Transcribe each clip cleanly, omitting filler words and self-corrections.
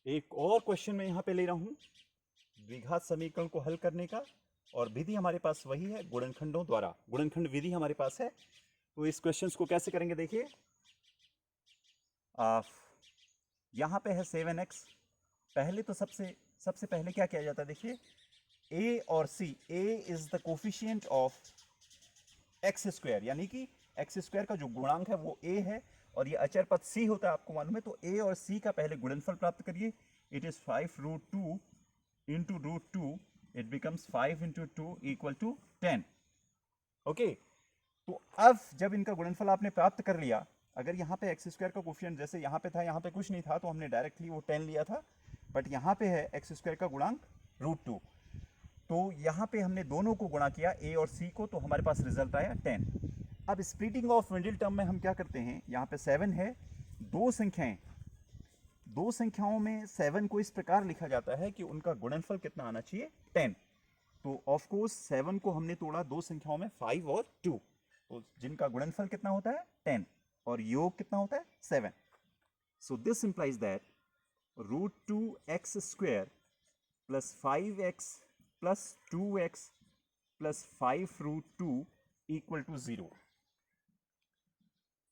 एक और क्वेश्चन मैं यहाँ पे ले रहा हूँ द्विघात समीकरण को हल करने का, और विधि हमारे पास वही है, गुणनखंडों द्वारा गुणनखंड विधि हमारे पास है। तो इस क्वेश्चन को कैसे करेंगे देखिए। यहाँ पे है 7x। पहले तो सबसे सबसे पहले क्या किया जाता है देखिए, a और c, a is the coefficient of x square, यानी कि एक्स स्क्वायर का जो गुणांक है वो a है और ये अचर पद c होता है, आपको मालूम है। तो a और c का पहले गुणनफल प्राप्त करिए। It is 5√2 into √2, it becomes 5 into 2 equal to 10। Okay, तो अब जब इनका गुणनफल आपने प्राप्त कर लिया, अगर यहाँ पे एक्स स्क्वायर का कोफिशिएंट जैसे यहाँ पे था, यहाँ पे कुछ नहीं था तो हमने डायरेक्टली वो 10 लिया था, बट यहाँ पे है एक्स स्क्वायर का गुणांक √2, तो यहाँ पे हमने दोनों को गुणा किया a और c को, तो हमारे पास रिजल्ट आया 10। अब स्प्लिटिंग ऑफ मिडिल टर्म में हम क्या करते हैं, यहाँ पे 7 है, दो संख्याओं में 7 को इस प्रकार लिखा जाता है कि उनका गुणनफल कितना आना चाहिए, 10। तो ऑफ कोर्स 7 को हमने तोड़ा दो संख्याओं में, 5 और 2, तो जिनका गुणनफल कितना होता है 10 और योग कितना होता है 7। So this implies that √2x square plus 5x plus 2x plus 5√2 equal to 0।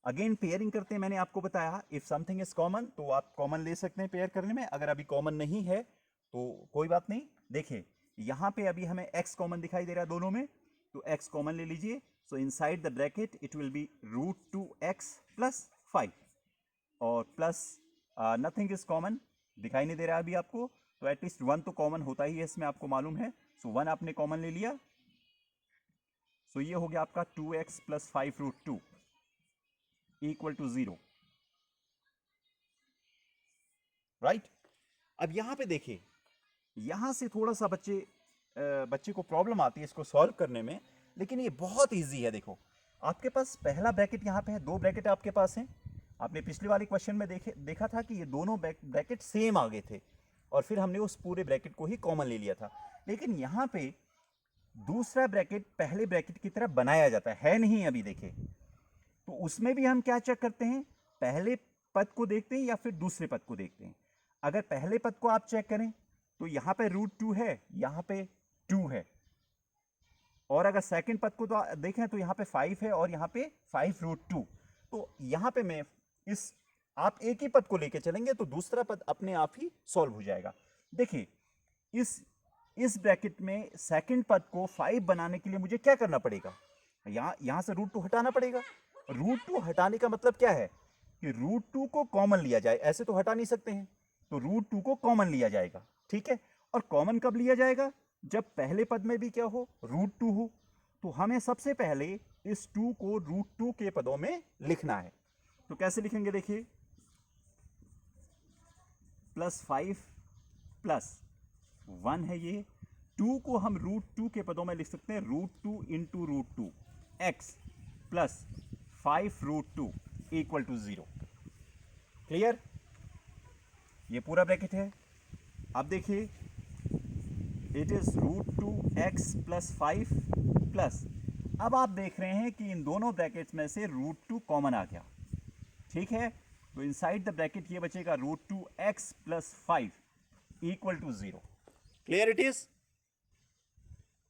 Again pairing करते हैं, मैंने आपको बताया इफ समथिंग इज कॉमन तो आप कॉमन ले सकते हैं पेयर करने में, अगर अभी कॉमन नहीं है तो कोई बात नहीं। देखिए यहाँ पे अभी हमें x कॉमन दिखाई दे रहा है दोनों में, तो x कॉमन ले लीजिए। सो inside the bracket it will be √2x plus 5 और प्लस नथिंग इज कॉमन दिखाई नहीं दे रहा अभी आपको, तो एटलीस्ट 1 तो कॉमन होता ही है इसमें, आपको मालूम है। सो 1 आपने कॉमन ले लिया, सो ये हो गया आपका 2x plus 5√2 equal to 0, right. अब यहाँ पे देखिए, यहाँ से थोड़ा सा बच्चे को प्रॉब्लम आती है इसको सॉल्व करने में, लेकिन ये बहुत इजी है। देखो आपके पास पहला ब्रैकेट यहाँ पे है, दो ब्रैकेट आपके पास हैं। आपने पिछले वाले क्वेश्चन में देखा था कि ये दोनों ब्रैकेट सेम आ गए थे और फिर हमने उस पूरे ब्रैकेट को ही कॉमन ले लिया था। लेकिन यहाँ पे दूसरा ब्रैकेट पहले ब्रैकेट की तरह बनाया जाता है नहीं अभी देखिए, तो उसमें भी हम क्या चेक करते हैं, पहले पद को देखते हैं या फिर दूसरे पद को देखते हैं। अगर पहले पद को आप चेक करें तो यहाँ पे √2 है, यहाँ पे 2 है, और अगर सेकंड पद को तो देखें तो यहाँ पे 5 है और यहाँ पे 5√2। तो यहाँ पे मैं इस आप एक ही पद को लेके चलेंगे तो दूसरा पद अपने आप ही सॉल्व हो जाएगा। देखिए इस ब्रैकेट में सेकंड पद को 5 बनाने के लिए मुझे क्या करना पड़ेगा, यहाँ से √2 हटाना पड़ेगा। √2 हटाने का मतलब क्या है कि √2 को कॉमन लिया जाए, ऐसे तो हटा नहीं सकते हैं, तो √2 को कॉमन लिया जाएगा, ठीक है। और कॉमन कब लिया जाएगा, जब पहले पद में भी क्या हो, √2 हो। तो हमें सबसे पहले इस 2 को √2 के पदों में लिखना है, तो कैसे लिखेंगे देखिए, प्लस 5 प्लस 1 है ये, 2 को हम √2 के पदों में लिख सकते हैं √2 into √2 x plus 5√2 equal to 0। Clear, ये पूरा ब्रैकेट है। अब देखिए it is √2x plus 5 plus, अब आप देख रहे हैं कि इन दोनों ब्रैकेट्स में से √2 कॉमन आ गया, ठीक है। तो इनसाइड द ब्रैकेट ये बचेगा √2x plus 5 equal to 0। Clear it is.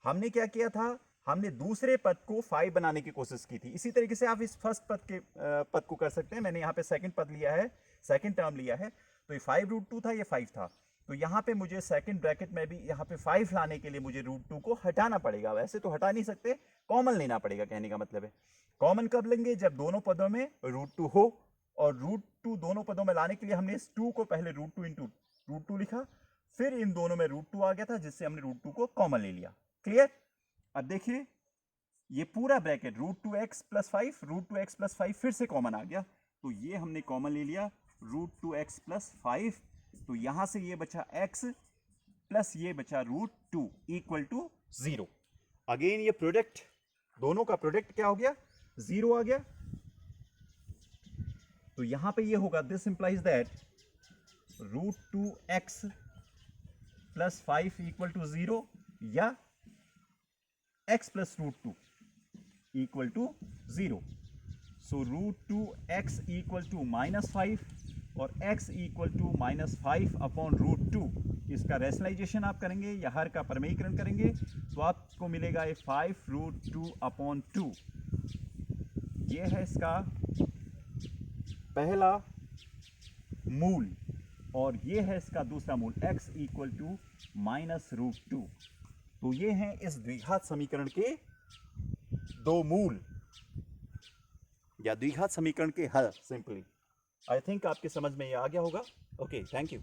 हमने क्या किया था, हमने दूसरे पद को 5 बनाने की कोशिश की थी। इसी तरीके से आप इस फर्स्ट पद को कर सकते हैं। मैंने यहाँ पे सेकंड पद लिया है, सेकंड टर्म लिया है, तो ये 5√2 था, ये 5 था, तो यहाँ पे मुझे सेकंड ब्रैकेट में भी यहाँ पे 5 लाने के लिए मुझे √2 को हटाना पड़ेगा। वैसे तो हटा नहीं सकते, कॉमन लेना पड़ेगा, कहने का मतलब है। कॉमन कब लेंगे, जब दोनों पदों में √2 हो, और √2 दोनों पदों में लाने के लिए हमने इस 2 को पहले √2 इंटू √2 लिखा, फिर इन दोनों में √2 आ गया था जिससे हमने √2 को कॉमन ले लिया। क्लियर। अब देखिए ये पूरा bracket √2x plus 5, √2x plus 5 फिर से कॉमन आ गया, तो ये हमने कॉमन ले लिया √2x प्लस 5, तो यहां से ये बचा x प्लस ये बचा √2 इक्वल टू 0। अगेन ये प्रोडक्ट, दोनों का प्रोडक्ट क्या हो गया, 0 आ गया। तो यहां पे ये होगा, this implies that √2x plus 5 equal to 0 या x plus √2 equal to 0। So √2x equal to -5 और x इक्वल टू -5 अपॉन √2, इसका रेशनलाइजेशन आप करेंगे या हर का परमेयीकरण करेंगे तो आपको मिलेगा ये 5√2 अपॉन 2। ये है इसका पहला मूल और ये है इसका दूसरा मूल x इक्वल टू -√2। तो ये हैं इस द्विघात समीकरण के दो मूल या द्विघात समीकरण के हल। सिंपली आई थिंक आपके समझ में ये आ गया होगा। Okay, thank you.